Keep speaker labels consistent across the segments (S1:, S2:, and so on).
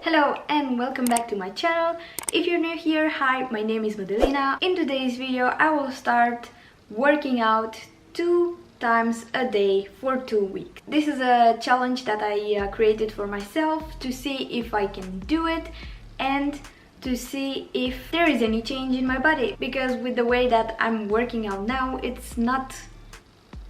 S1: Hello and welcome back to my channel. If you're new here, hi, my name is Madalena. In today's video I will start working out 2 times a day for 2 weeks. This is a challenge that I created for myself to see if I can do it and to see if there is any change in my body, because with the way that I'm working out now, it's not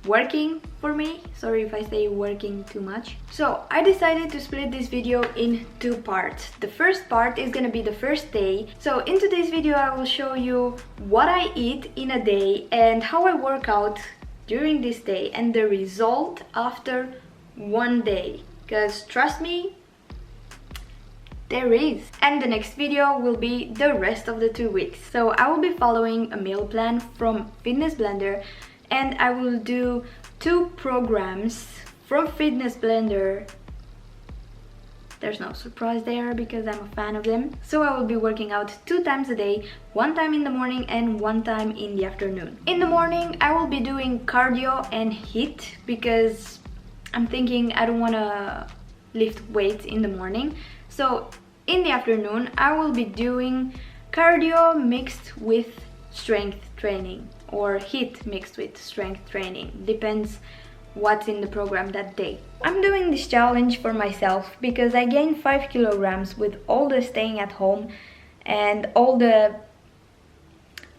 S1: working for me. Sorry if I say working too much. So I decided to split this video in 2 parts. The first part is gonna be the first day. So in today's video I will show you what I eat in a day and how I work out during this day and the result after 1 day, because trust me, there is. And the next video will be the rest of the 2 weeks. So I will be following a meal plan from Fitness Blender, and I will do 2 programs from Fitness Blender. There's no surprise there because I'm a fan of them. So I will be working out 2 times a day, 1 time in the morning and 1 time in the afternoon. In the morning I will be doing cardio and HIIT because I'm thinking I don't want to lift weights in the morning. So in the afternoon I will be doing cardio mixed with strength training, or HIIT mixed with strength training, depends what's in the program that day. I'm doing this challenge for myself because I gained 5 kilograms with all the staying at home and all the,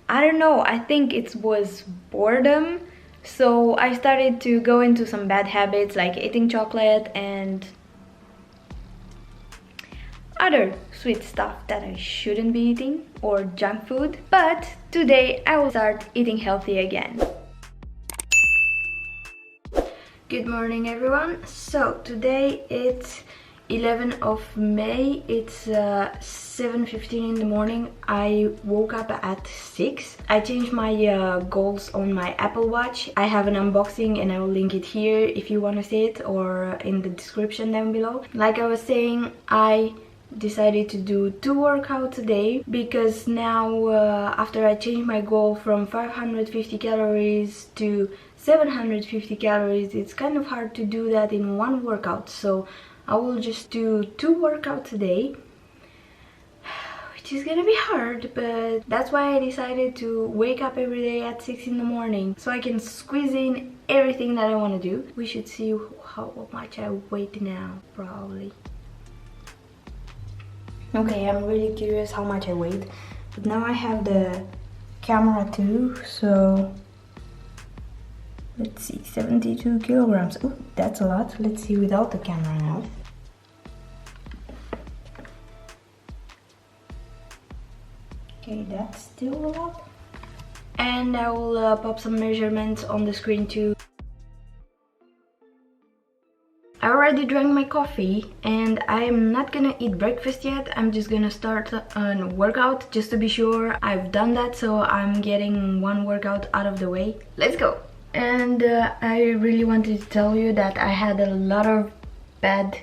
S1: I don't know, I think it was boredom. So I started to go into some bad habits like eating chocolate and other sweet stuff that I shouldn't be eating, or junk food. But today I will start eating healthy again. Good morning everyone. So today it's 11th of May. It's 7:15 in the morning. I woke up at 6. I changed my goals on my Apple Watch. I have an unboxing and I will link it here if you want to see it, or in the description down below. Like I was saying, I decided to do 2 workouts a day because now after I changed my goal from 550 calories to 750 calories, it's kind of hard to do that in 1 workout. So I will just do 2 workouts a day, which is gonna be hard, but that's why I decided to wake up every day at 6 in the morning so I can squeeze in everything that I want to do. We should see how much I weigh now, probably. Okay, I'm really curious how much I weighed, but now I have the camera too, so let's see, 72 kilograms. Oh, that's a lot. Let's see without the camera now. Okay, that's still a lot. And I will pop some measurements on the screen too. I already drank my coffee and I am not gonna eat breakfast yet. I'm just gonna start a workout just to be sure. I've done that, so I'm getting 1 workout out of the way. Let's go! And I really wanted to tell you that I had a lot of bad,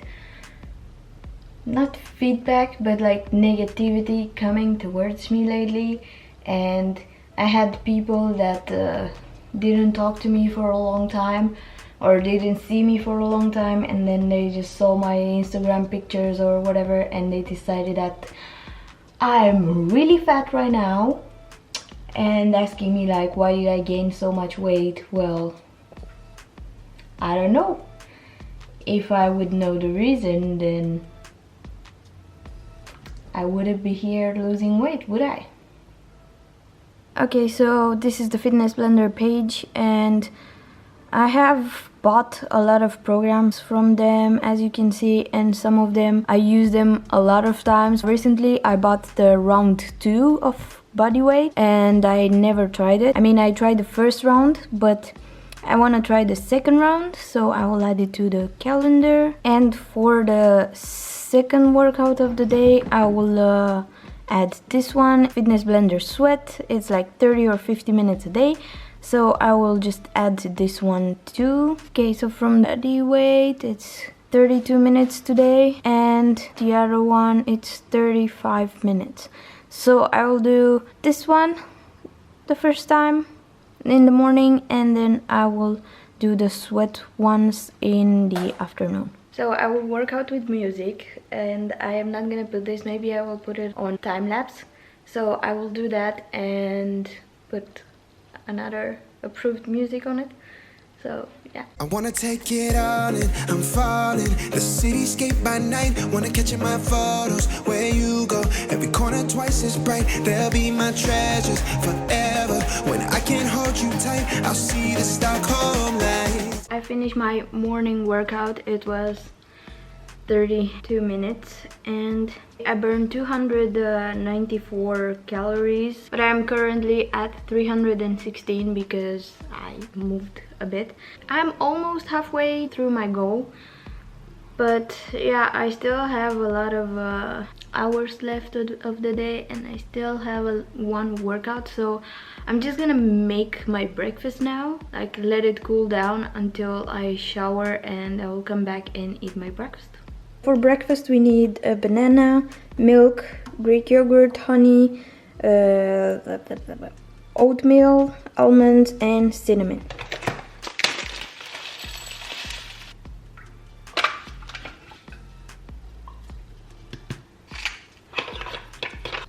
S1: not feedback, but like negativity coming towards me lately. And I had people that didn't talk to me for a long time, or they didn't see me for a long time, and then they just saw my Instagram pictures or whatever and they decided that I'm really fat right now and asking me like, why did I gain so much weight? Well, I don't know. If I would know the reason, then I wouldn't be here losing weight, would I? Okay, so this is the Fitness Blender page and I have bought a lot of programs from them, as you can see, and some of them I use them a lot of times. Recently I bought the round 2 of bodyweight and I never tried it. I mean, I tried the first round, but I want to try the second round, so I will add it to the calendar. And for the second workout of the day I will add this one, Fitness Blender Sweat. It's like 30 or 50 minutes a day. So I will just add this one too. Okay, so from body weight it's 32 minutes today, and the other one it's 35 minutes. So I will do this one the first time in the morning, and then I will do the sweat ones in the afternoon. So So I will work out with music, and I am not gonna put this, maybe I will put it on time lapse. So I will do that and put another approved music on it. So yeah.
S2: I wanna take it all in, I'm falling. The cityscape by night, wanna catch in my photos. Where you go, every corner twice as bright. They'll be my treasures forever. When I can't hold you tight, I'll see the Stockholm lights.
S1: I finished my morning workout. It was 32 minutes and I burned 294 calories, but I'm currently at 316 because I moved a bit. I'm almost halfway through my goal, but yeah, I still have a lot of hours left of the day, and I still have one workout. So I'm just gonna make my breakfast now, like let it cool down until I shower, and I will come back and eat my breakfast. For breakfast we need a banana, milk, Greek yogurt, honey, oatmeal, almonds and cinnamon.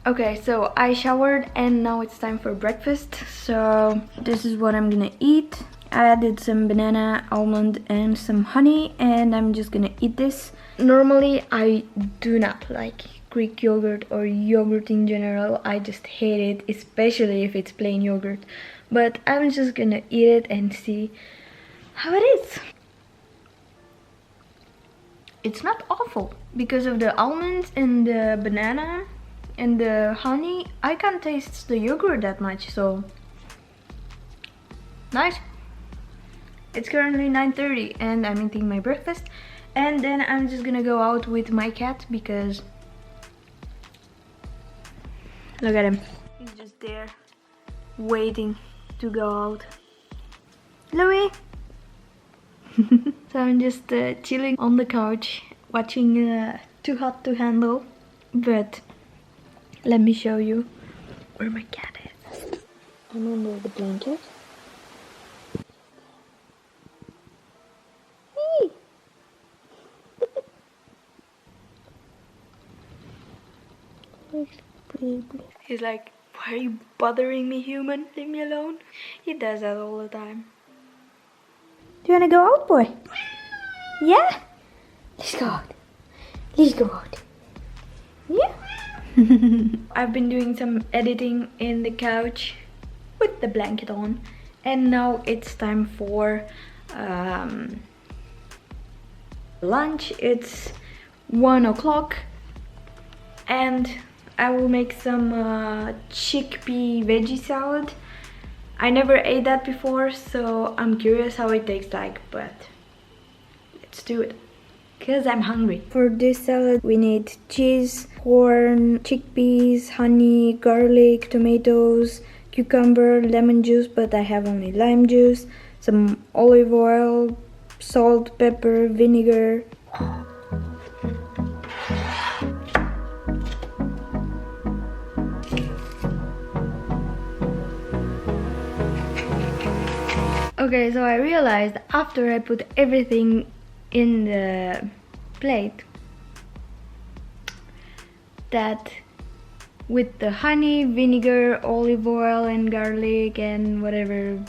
S1: Okay, so I showered and now it's time for breakfast. So this is what I'm gonna eat. I added some banana, almond and some honey, and I'm just gonna eat this. Normally I do not like Greek yogurt or yogurt in general. I just hate it, especially if it's plain yogurt. But I'm just gonna eat it and see how it is. It's not awful because of the almonds and the banana and the honey. I can't taste the yogurt that much, so nice. It's currently 9:30 and I'm eating my breakfast, and then I'm just gonna go out with my cat because look at him, he's just there waiting to go out. Louis. So I'm just chilling on the couch watching Too Hot to Handle, but let me show you where my cat is. I'm under the blanket. Hey! He's like, why are you bothering me, human? Leave me alone. He does that all the time. Do you wanna go out, boy? Yeah? Let's go out. Let's go out. Yeah? I've been doing some editing in the couch with the blanket on, and now it's time for lunch. It's 1 o'clock and I will make some chickpea veggie salad. I never ate that before, so I'm curious how it tastes like, but let's do it because I'm hungry. For this salad we need cheese, corn, chickpeas, honey, garlic, tomatoes, cucumber, lemon juice, but I have only lime juice, some olive oil, salt, pepper, vinegar. Okay, so I realized after I put everything in the plate that with the honey, vinegar, olive oil and garlic and whatever,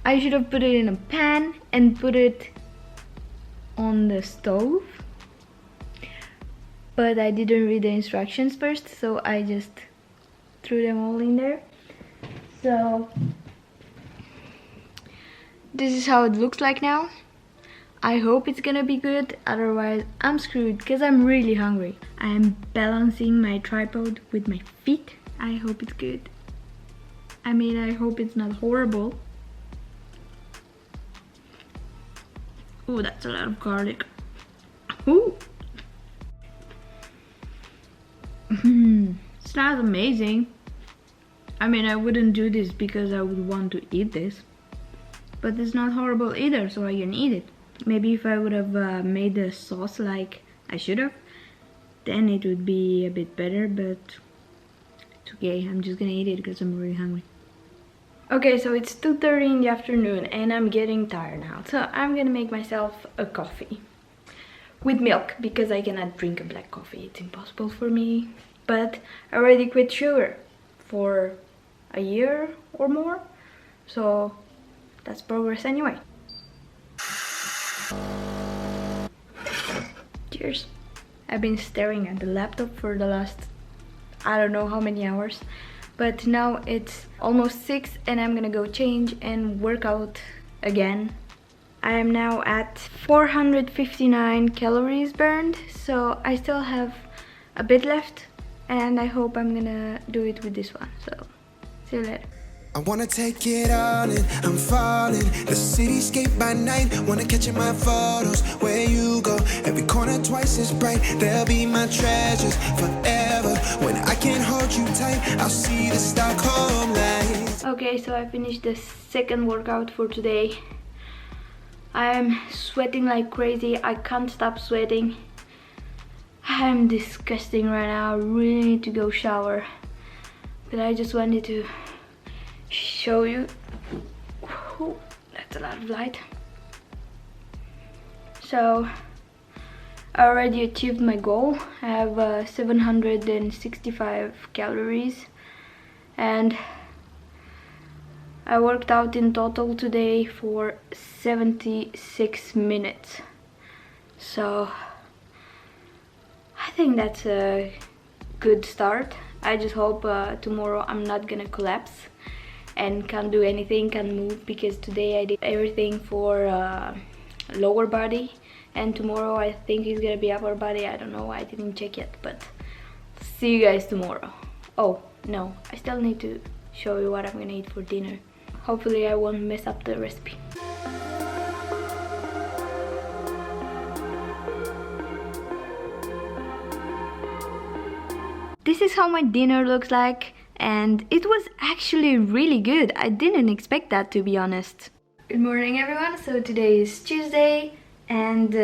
S1: I should have put it in a pan and put it on the stove, but I didn't read the instructions first, so I just threw them all in there. So this is how it looks like now. I hope it's gonna be good, otherwise I'm screwed because I'm really hungry. I am balancing my tripod with my feet. I hope it's good. I mean, I hope it's not horrible. Oh, that's a lot of garlic. Ooh. It's not amazing. I mean, I wouldn't do this because I would want to eat this, but it's not horrible either, so I can eat it. Maybe if I would have made the sauce like I should have, then it would be a bit better, but it's okay. I'm just gonna eat it because I'm really hungry. Okay, so it's 2:30 in the afternoon and I'm getting tired now. So I'm gonna make myself a coffee with milk because I cannot drink a black coffee. It's impossible for me. But I already quit sugar for a year or more. So that's progress anyway. Cheers. I've been staring at the laptop for the last I don't know how many hours. But now it's almost 6 and I'm gonna go change and work out again. I am now at 459 calories burned, so I still have a bit left and I hope I'm gonna do it with this one. So see you later.
S2: I wanna take it all in, I'm falling. The cityscape by night, wanna catch in my photos. Where you go, every corner twice as bright. They'll be my treasures forever. When I can't hold you tight, I'll see the Stockholm lights.
S1: Okay, so I finished the second workout for today. I'm sweating like crazy, I can't stop sweating. I'm disgusting right now, I really need to go shower. But I just wanted to show you. Ooh, that's a lot of light. So I already achieved my goal. I have 765 calories and I worked out in total today for 76 minutes. So I think that's a good start. I just hope tomorrow I'm not gonna collapse and can't do anything, can't move, because today I did everything for lower body and tomorrow I think it's gonna be upper body. I don't know, I didn't check yet, but see you guys tomorrow. Oh no, I still need to show you what I'm gonna eat for dinner. Hopefully I won't mess up the recipe. This is how my dinner looks like. And it was actually really good. I didn't expect that, to be honest. Good morning everyone. So today is Tuesday and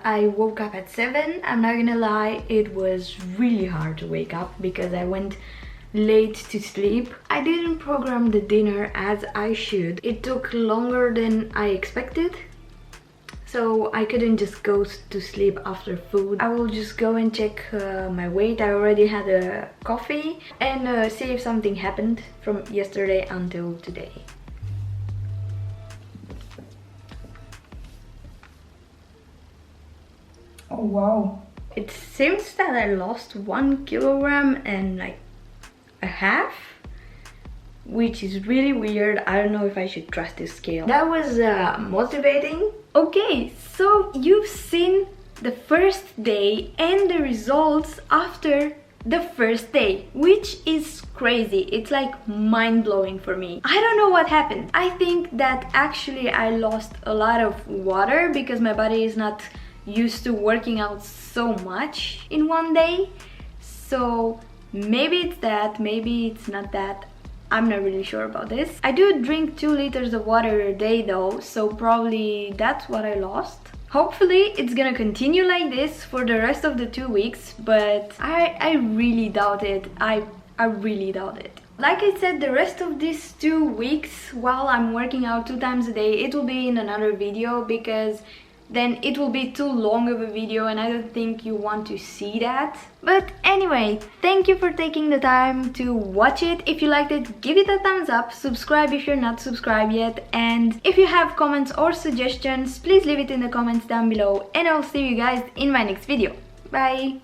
S1: I woke up at 7. I'm not gonna lie, it was really hard to wake up because I went late to sleep. I didn't program the dinner as I should. It took longer than I expected. So I couldn't just go to sleep after food. I will just go and check my weight. I already had a coffee and see if something happened from yesterday until today. Oh wow. It seems that I lost 1 kilogram and like a half, which is really weird. I don't know if I should trust this scale. That was motivating. Okay, so you've seen the first day and the results after the first day, which is crazy. It's like mind-blowing for me. I don't know what happened. I think that actually I lost a lot of water because my body is not used to working out so much in one day. So maybe it's that, maybe it's not that. I'm not really sure about this. I do drink 2 liters of water a day though, so probably that's what I lost. Hopefully it's gonna continue like this for the rest of the 2 weeks, but I really doubt it. I really doubt it. Like I said, the rest of these 2 weeks while I'm working out 2 times a day, it will be in another video because then it will be too long of a video and I don't think you want to see that. But anyway, thank you for taking the time to watch it. If you liked it, give it a thumbs up, subscribe if you're not subscribed yet, and if you have comments or suggestions, please leave it in the comments down below and I'll see you guys in my next video. Bye!